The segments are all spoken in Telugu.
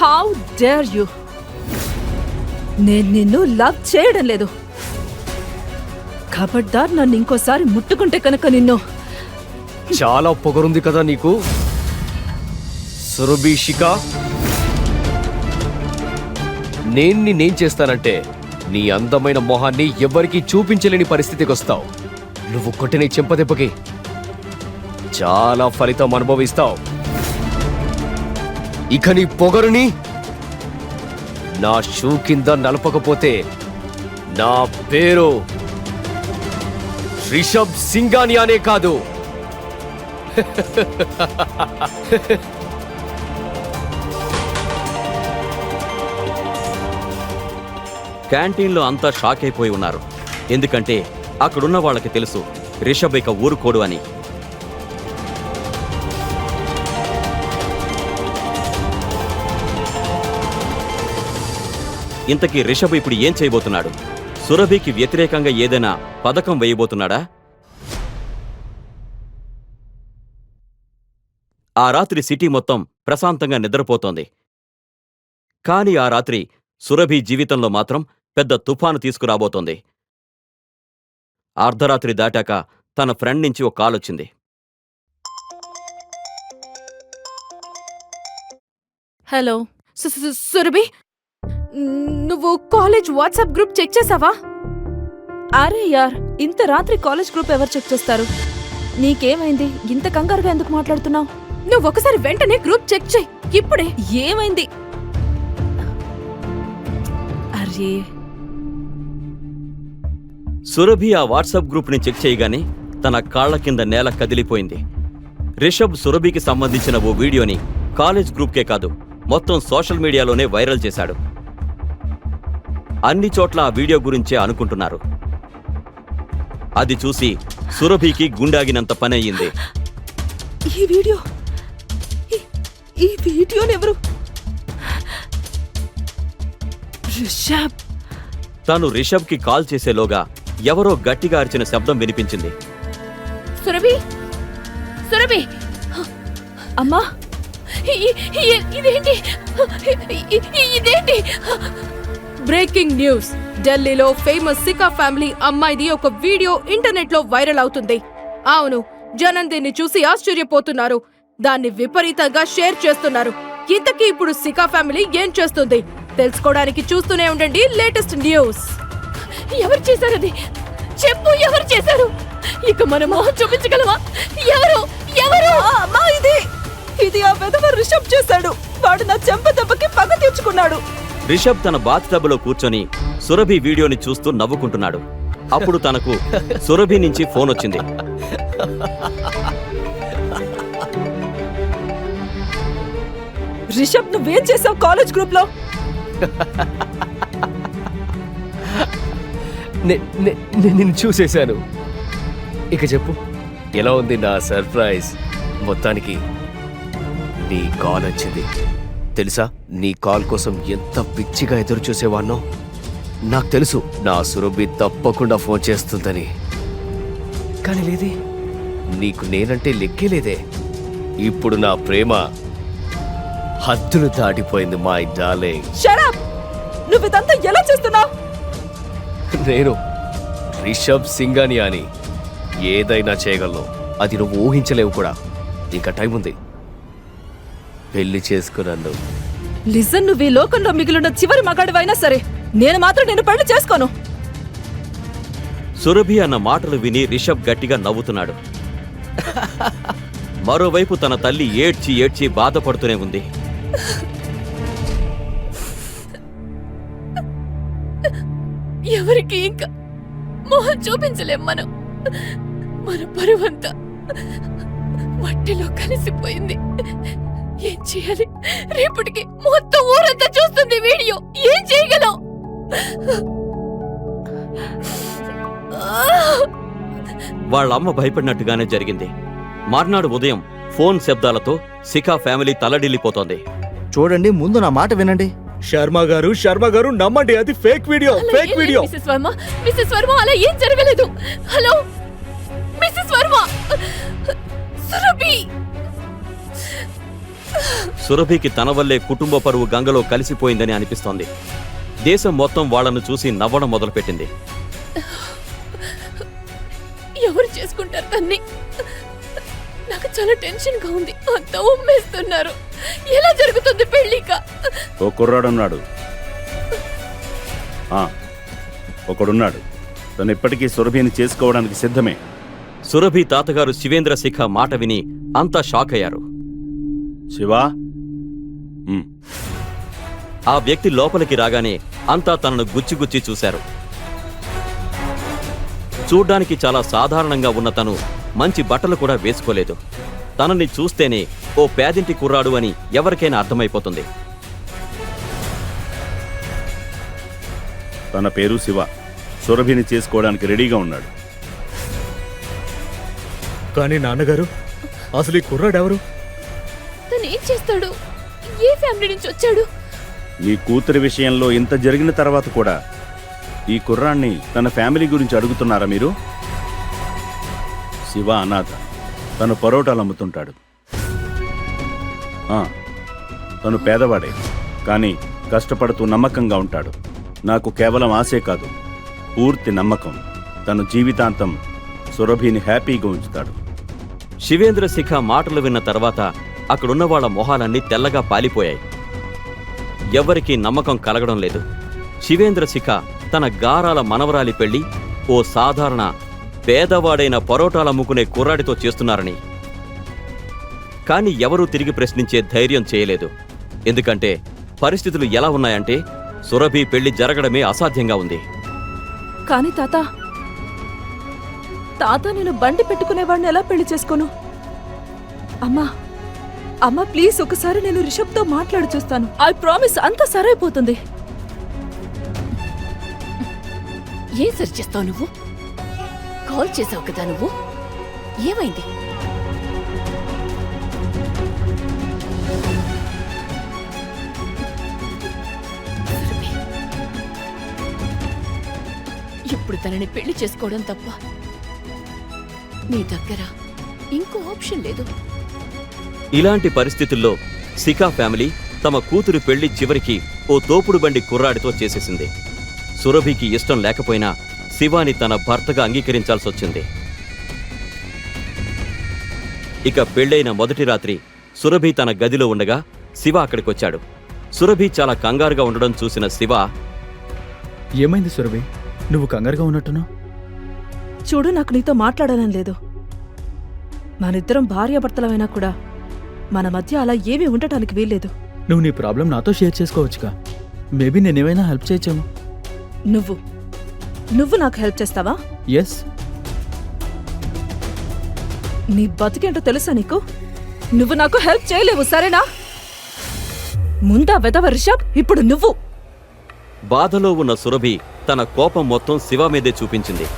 How dare you! నేను నిన్ను లవ్ చేయడం లేదు. ఖబర్దార్ నన్ను ఇంకోసారి ముట్టుకుంటే కనుక నిన్ను. చాలా పొగరుంది కదా నీకు సురభిషిక. నేనేం చేస్తానంటే నీ అందమైన మొహాన్ని ఎవరికీ చూపించలేని పరిస్థితికి వస్తావు. నువ్వు కొట్టిన చెంపదెబ్బకి చాలా ఫలితం అనుభవిస్తావు. ఇక నీ పొగరుని నా షూ కింద నలపకపోతే నా పేరు రిషబ్ సింగాని అనే కాదు. క్యాంటీన్లో అంతా షాక్ అయిపోయి ఉన్నారు. ఎందుకంటే అక్కడున్న వాళ్ళకి తెలుసు రిషబ్ ఇక ఊరుకోడు అని. ఇంతకీ రిషబ్ ఇప్పుడు ఏం చేయబోతున్నాడు? సురభికి వ్యతిరేకంగా ఏదైనా పథకం వేయబోతున్నాడా? ఆ రాత్రి సిటీ మొత్తం ప్రశాంతంగా నిద్రపోతోంది. కాని ఆ రాత్రి సురభి జీవితంలో మాత్రం పెద్ద తుఫాను తీసుకురాబోతోంది. అర్ధరాత్రి దాటాక తన ఫ్రెండ్ నుంచి ఒక కాల్ వచ్చింది. హలో సురభి, నువ్వు కాలేజ్ వాట్సాప్ గ్రూప్ చెక్ చేసావా? అరే యార్, ఇంత రాత్రి కాలేజ్ గ్రూప్ ఎవరు చెక్ చేస్తారు? నీకేమైంది? ఇంత కంగారుగా ఎందుకు మాట్లాడుతున్నావు? నువ్వు ఒకసారి వెంటనే గ్రూప్ చెక్ చెయ్ ఇప్పుడే. ఏమైంది? అరే, సురభి ఆ వాట్సాప్ గ్రూప్ని చెక్ చేయగానే తన కాళ్ల కింద నేల కదిలిపోయింది. రిషబ్ సురభికి సంబంధించిన ఓ వీడియోని కాలేజ్ గ్రూప్కే కాదు మొత్తం సోషల్ మీడియాలోనే వైరల్ చేశాడు. అన్ని చోట్ల ఆ వీడియో గురించే అనుకుంటున్నారు. అది చూసి సురభికి గుండాగినంత పని అయ్యింది. ఈ వీడియోనెవరు? రిషబ్. తాను రిషబ్కి కాల్ చేసేలోగా ఎవరో గట్టిగా అరిచిన శబ్దం వినిపించింది. సురభి, సురభి, అమ్మా, ఇదేంటి? ఇదేంటి? Breaking news! ఢిల్లీలో ఫేమస్ సికా ఫ్యామిలీ అమ్మాయిది ఒక వీడియో ఇంటర్నెట్ లో వైరల్ అవుతుంది. అవును, జనం దీన్ని చూసి ఆశ్చర్యపోతున్నారు. దాన్ని విపరీతంగా షేర్ చేస్తున్నారు. ఇంతకీ ఇప్పుడు సికా ఫ్యామిలీ ఏం చేస్తుంది తెలుసుకోవడానికి చూస్తూనే ఉండండి లేటెస్ట్ న్యూస్. ఎవరు చేశారది? చెప్పు, ఎవరు చేశారు? ఇక మన మొహం చూపించగలమా? ఎవరు? ఎవరు? అమ్మా, ఇది ఆ వెధవ రిషబ్ చేశాడు. వాడు నా చెంప దెబ్బకి పగ తీర్చుకున్నాడు. రిషబ్ తన బాత్టబ్లో కూర్చొని సురభి వీడియోని చూస్తూ నవ్వుకుంటున్నాడు. అప్పుడు తనకు సురభి నుంచి ఫోన్ వచ్చింది. రిషబ్, నువ్వేం చేసావు కాలేజ్ గ్రూప్ లో? నేను చూసేశాను. ఇక చెప్పు, ఎలా ఉంది నా సర్ప్రైజ్? మొత్తానికి నీ కాల్ వచ్చింది. తెలుసా, నీ కాల్ కోసం ఎంత పిచ్చిగా ఎదురు చూసేవాన్నో. నాకు తెలుసు నా సురభి తప్పకుండా ఫోన్ చేస్తుందని. కానీ లేదే, నీకు నేనంటే లెక్కే లేదే. ఇప్పుడు నా ప్రేమ హద్దులు దాటిపోయింది మై డార్లింగ్. Shut up! నువ్వు ఇదంతా ఎలా చేస్తున్నావు? నేను రిషబ్ సింగాని అని ఏదైనా చేయగలను. అది నువ్వు ఊహించలేవు కూడా. ఇంకా టైం ఉంది. పెళ్లి చేసుకున్నాను. లిజన్, నువ్వు ఈ లోకంలో మిగిలిన చివరి మగాడివైనా సరే నేను మాత్రం నేను పెళ్లి చేసుకోను. సురభి అన్న మాటలు విని రిషబ్ గట్టిగా నవ్వుతున్నాడు. మరోవైపు తన తల్లి ఏడ్చి ఏడ్చి బాధపడుతూనే ఉంది. ఎవరికి ఇంకా మొహం చూపించలేం. మన పరువంతా మట్టిలో కలిసిపోయింది. ఏం చేయాలి? రేపటికి మొత్తం ఊరంతా చూస్తుంది వీడియో. ఏం చేయగలం? వాళ్ళమ్మ భయపడినట్టుగానే జరిగింది. మర్నాడు ఉదయం ఫోన్ శబ్దాలతో సికా ఫ్యామిలీ తలడిల్లిపోతోంది. చూడండి, ముందు నా మాట వినండి. శర్మ గారు నమ్మండి, అది ఫేక్ వీడియో. మిస్సెస్ వర్మ, అలా ఏం జరగలేదు. హలో మిస్సెస్ వర్మ, సురభి, సురభికి తన వల్లే కుటుంబ పరువు గంగలో కలిసిపోయిందని అనిపిస్తోంది. దేశం మొత్తం వాళ్లను చూసి నవ్వడం మొదలుపెట్టింది. ఎవరు చేసుకుంటారు తన్ని? నాకు చాలా టెన్షన్ గా ఉంది. అంత ఉమ్మేస్తున్నారు. ఎలా జరుగుతుంది పెళ్లిక? ఓ కుర్రాడున్నాడు. ఒకడున్నాడు. తను ఇప్పటికీ సురభిని చేసుకోవడానికి సిద్ధమే. సురభి తాతగారు శివేంద్ర శిఖ మాట విని అంతా షాక్ అయ్యారు. శివా, ఆ వ్యక్తి లోపలికి రాగానే అంతా తనను గుచ్చిగుచ్చి చూశారు. చూడ్డానికి చాలా సాధారణంగా ఉన్న తను మంచి బట్టలు కూడా వేసుకోలేదు. తనని చూస్తేనే ఓ పేదింటి కుర్రాడు అని ఎవరికైనా అర్థమైపోతుంది. తన పేరు శివ. సురభిని చేసుకోవడానికి రెడీగా ఉన్నాడు. కానీ నాన్నగారు, అసలు ఈ కుర్రాడెవరు? తను ఏం చేస్తాడు? ఏ ఫ్యామిలీ నుంచి వచ్చాడు? మీ కూతురి విషయంలో ఇంత జరిగిన తర్వాత కూడా ఈ కుర్రాన్ని తన ఫ్యామిలీ గురించి అడుగుతున్నారా మీరు? శివ అనాథ. తను పరోటాలు అమ్ముతుంటాడు. తను పేదవాడే, కానీ కష్టపడుతూ నమ్మకంగా ఉంటాడు. నాకు కేవలం ఆశే కాదు, పూర్తి నమ్మకం. తను జీవితాంతం సురభిని హ్యాపీగా ఉంచుతాడు. శివేంద్ర శిఖ మాటలు విన్న తర్వాత అక్కడున్న వాళ్ల మొహాలన్నీ తెల్లగా పాలిపోయాయి. ఎవ్వరికీ నమ్మకం కలగడం లేదు. శివేంద్ర శిఖ తన గారాల మనవరాలి పెళ్లి ఓ సాధారణ పేదవాడైన పరోటాలమ్ముకునే కుర్రాడితో చేస్తున్నారని. కాని ఎవరూ తిరిగి ప్రశ్నించే ధైర్యం చేయలేదు. ఎందుకంటే పరిస్థితులు ఎలా ఉన్నాయంటే సురభి పెళ్లి జరగడమే అసాధ్యంగా ఉంది. కాని తాత నేను బండి పెట్టుకునేవాడిని ఎలా పెళ్లి చేసుకోను? అమ్మా ప్లీజ్, ఒకసారి నేను రిషబ్తో మాట్లాడి చూస్తాను. ఐ ప్రామిస్ అంతా సరైపోతుంది. ఏం సరి చేస్తావు నువ్వు? కాల్ చేసావు కదా నువ్వు. ఏమైంది? ఇప్పుడు తనని పెళ్లి చేసుకోవడం తప్ప నీ దగ్గర ఇంకో ఆప్షన్ లేదు. ఇలాంటి పరిస్థితుల్లో శిఖా ఫ్యామిలీ తమ కూతురు పెళ్లి చివరికి ఓ తోపుడు బండి కుర్రాడితో చేసేసింది. సురభికి ఇష్టం లేకపోయినా శివాని తన భర్తగా అంగీకరించాల్సొచ్చింది. ఇక పెళ్లైన మొదటి రాత్రి సురభి తన గదిలో ఉండగా శివ అక్కడికొచ్చాడు. సురభి చాలా కంగారుగా ఉండడం చూసిన శివ, ఏమైంది సురభి, నువ్వు కంగారుగా ఉన్నట్టును? చూడు, నాకు నీతో మాట్లాడాలని లేదు. మనిద్దరం భార్యాభర్తలమైనా కూడా మన మధ్య అలా ఏమీ ఉండటానికి వీల్లేదు. నువ్వు నీ ప్రాబ్లం నాతో షేర్ చేసుకోవచ్చుగా. మేబీ నేనేమైనా హెల్ప్ చేయొచ్చాము. నువ్వు నాకు హెల్ప్ చేస్తావా? ఎస్. నీ బతికేంటో తెలుసా నీకు? నువ్వు నాకు హెల్ప్ చేయలేవు, సరేనా? ముందా వెదవ రిషబ్, ఇప్పుడు నువ్వు. బాధలో ఉన్న సురభి తన కోపం మొత్తం శివ మీదే చూపించింది.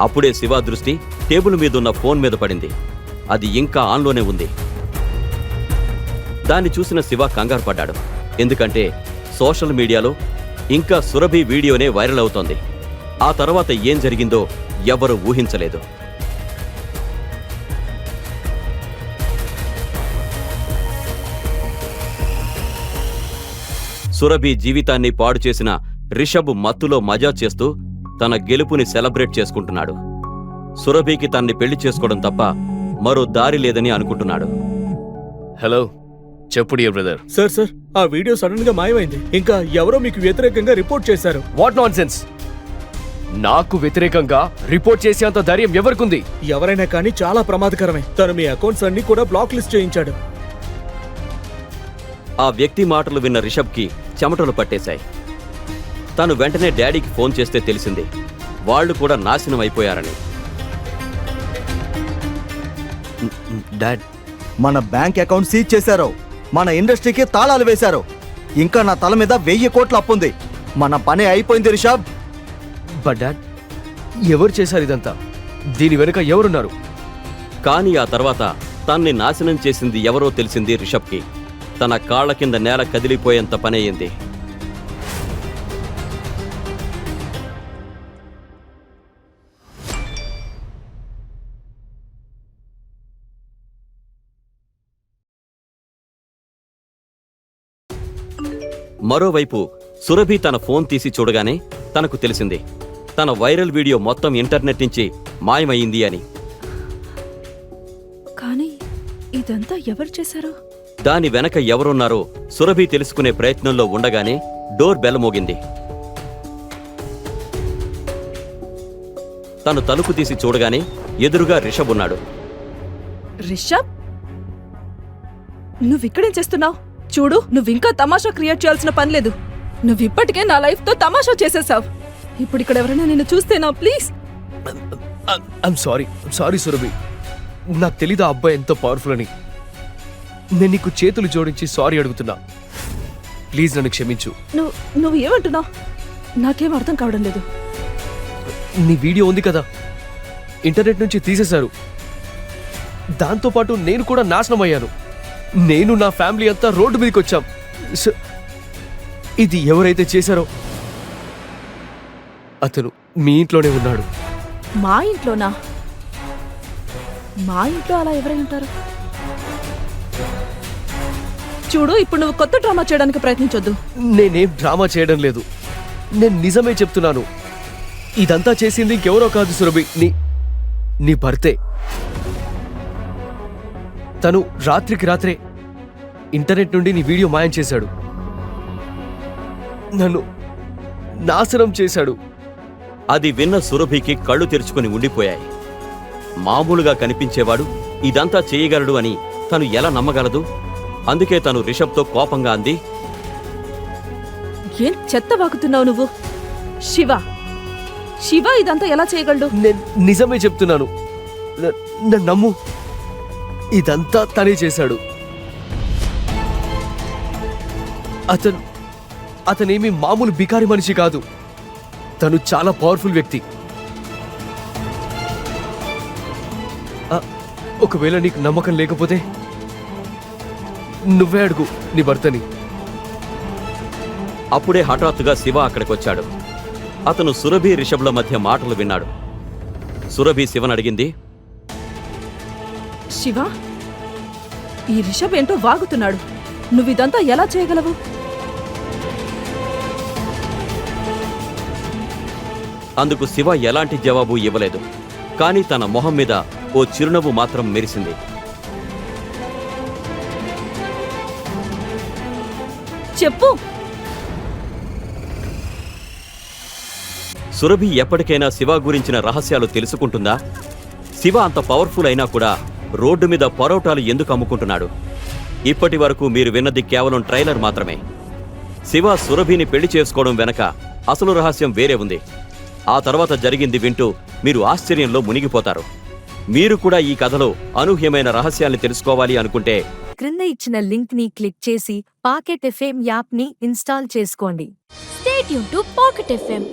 అప్పుడే శివ దృష్టి టేబుల్ మీదున్న ఫోన్ మీద పడింది. అది ఇంకా ఆన్లోనే ఉంది. దాన్ని చూసిన శివ కంగారు పడ్డాడు. ఎందుకంటే సోషల్ మీడియాలో ఇంకా సురభి వీడియోనే వైరల్ అవుతోంది. ఆ తర్వాత ఏం జరిగిందో ఎవ్వరూ ఊహించలేదు. సురభి జీవితాన్ని పాడు చేసిన రిషబ్ మత్తులో మజా చేస్తూ తన గెలుపుని సెలబ్రేట్ చేసుకుంటున్నాడు. సురభికి తన్ని పెళ్లి చేసుకోవడం తప్ప మరో దారి లేదని అనుకుంటున్నాడు. హలో, చెప్పు డియర్ బ్రదర్. సార్, ఆ వీడియో సడన్ గా మాయమైంది. ఇంకా ఎవరో మీకు వ్యతిరేకంగా రిపోర్ట్ చేశారు. What non sense! నాకు వ్యతిరేకంగా రిపోర్ట్ చేసేంత ధైర్యం ఎవరికుంది? ఎవరైనా కానీ చాలా ప్రమాదకరమే. తను మీ అకౌంట్స్ అన్ని కూడా బ్లాక్ లిస్ట్ చేయించాడు. ఆ వ్యక్తి మాటలు విన్న రిషబ్కి చెమటలు పట్టేశాయి. తను వెంటనే డాడీకి ఫోన్ చేస్తే తెలిసింది వాళ్ళు కూడా నాశనం అయిపోయారని. డాడ్, మన బ్యాంక్ అకౌంట్ సీజ్ చేశారు. మన ఇండస్ట్రీకి తాళాలు వేశారు. ఇంకా నా తల మీద 1000 కోట్ల అప్పుంది. మన పని అయిపోయింది రిషబ్. బట్ డాడ్, ఎవరు చేశారు ఇదంతా? దీని వెనుక ఎవరున్నారు? కానీ ఆ తర్వాత తన్ని నాశనం చేసింది ఎవరో తెలిసింది రిషబ్కి. తన కాళ్ల కింద నేల కదిలిపోయేంత పనయ్యింది. మరోవైపు సురభి తన ఫోన్ తీసి చూడగానే తనకు తెలిసింది తన వైరల్ వీడియో మొత్తం ఇంటర్నెట్ నుంచి మాయమయ్యింది అని. కానీ ఇదంతా ఎవరు చేశారు? దాని వెనక ఎవరున్నారో సురభి తెలుసుకునే ప్రయత్నంలో ఉండగానే డోర్ బెల్ మోగింది. తను తలుపు తీసి చూడగానే ఎదురుగా రిషబ్ ఉన్నాడు. రిషబ్, నువ్విక్కడేం చేస్తున్నావు? చూడు, నువ్వింకా తమాషా క్రియేట్ చేయాల్సిన పని లేదు. నువ్విప్పటికే నా లైఫ్తో తమాషా చేసేసావు. ఇప్పుడు ఇక్కడ ఎవరైనా నిన్ను చూస్తేనా? ప్లీజ్. I'm sorry Surabhi. నాకు తెలీదు ఆ అబ్బాయి ఎంతో పవర్ఫుల్ అని. నేను నీకు చేతులు జోడించి సారీ అడుగుతున్నా. ప్లీజ్ నన్ను క్షమించు. నువ్వు ఏమంటున్నావు? నాకేం అర్థం కావడం లేదు. నీ వీడియో ఉంది కదా, ఇంటర్నెట్ నుంచి తీసేశారు. దాంతోపాటు నేను కూడా నాశనం అయ్యాను. నేను నా ఫ్యామిలీ అంతా రోడ్డు మీదకి వచ్చాం. ఇది ఎవరైతే చేశారో అతను మీ ఇంట్లోనే ఉన్నాడు. మా ఇంట్లోనా? మా ఇంట్లో అలా ఎవరై ఉంటారు? చూడు, ఇప్పుడు నువ్వు కొత్త డ్రామా చేయడానికి ప్రయత్నించొద్దు. నేనేం డ్రామా చేయడం లేదు, నేను నిజమే చెప్తున్నాను. ఇదంతా చేసింది ఇంకెవరో కాదు సురభి, నీ భర్తే. తను రాత్రికి రాత్రే ఇంటర్నెట్ నుండి నీ వీడియో మాయం చేశాడు. నన్ను నాశనం చేశాడు. అది విన్న సురభికి కళ్ళు తెరుచుకుని ఉండిపోయాయి. మామూలుగా కనిపించేవాడు ఇదంతా చేయగలడు అని తను ఎలా నమ్మగలదు? అందుకే తను రిషబ్తో కోపంగా అంది, ఏం చెత్త వాగుతున్నావు నువ్వు? శివ ఇదంతా ఎలా చేయగలడు? నేను నిజమే చెప్తున్నాను, నన్ను నమ్ము. ఇదంతా తనే చేశాడు. అతనేమి మామూలు బికారి మనిషి కాదు. తను చాలా పవర్ఫుల్ వ్యక్తి. ఒకవేళ నీకు నమ్మకం లేకపోతే నువ్వే అడుగు నీ భర్తని. అప్పుడే హఠాత్తుగా శివ అక్కడికొచ్చాడు. అతను సురభి రిషబ్ల మధ్య మాటలు విన్నాడు. సురభి శివను అడిగింది, శివ, ఈ రిషబ్ ఏంటో వాగుతున్నాడు. నువ్విదంతా ఎలా చేయగలవు? అందుకు శివ ఎలాంటి జవాబు ఇవ్వలేదు. కానీ తన మొహం మీద ఓ చిరునవ్వు మాత్రం మెరిసింది. చెప్పు. సురభి ఎప్పటికైనా శివ గురించిన రహస్యాలు తెలుసుకుంటుందా? శివ అంత పవర్ఫుల్ అయినా కూడా రోడ్డు మీద పరోటాలు ఎందుకు అమ్ముకుంటున్నాడు? ఇప్పటి వరకు మీరు విన్నది కేవలం ట్రైలర్ మాత్రమే. శివ సురభిని పెళ్లి చేసుకోవడం వెనక అసలు రహస్యం వేరే ఉంది. ఆ తర్వాత జరిగింది వింటూ మీరు ఆశ్చర్యంలో మునిగిపోతారు. మీరు కూడా ఈ కథలో అనూహ్యమైన రహస్యాల్ని తెలుసుకోవాలి అనుకుంటే క్రింద ఇచ్చిన లింక్ ని క్లిక్ చేసి పాకెట్ ఎఫ్ఎం యాప్ ని ఇన్స్టాల్ చేసుకోండి. Stay tuned to Pocket FM.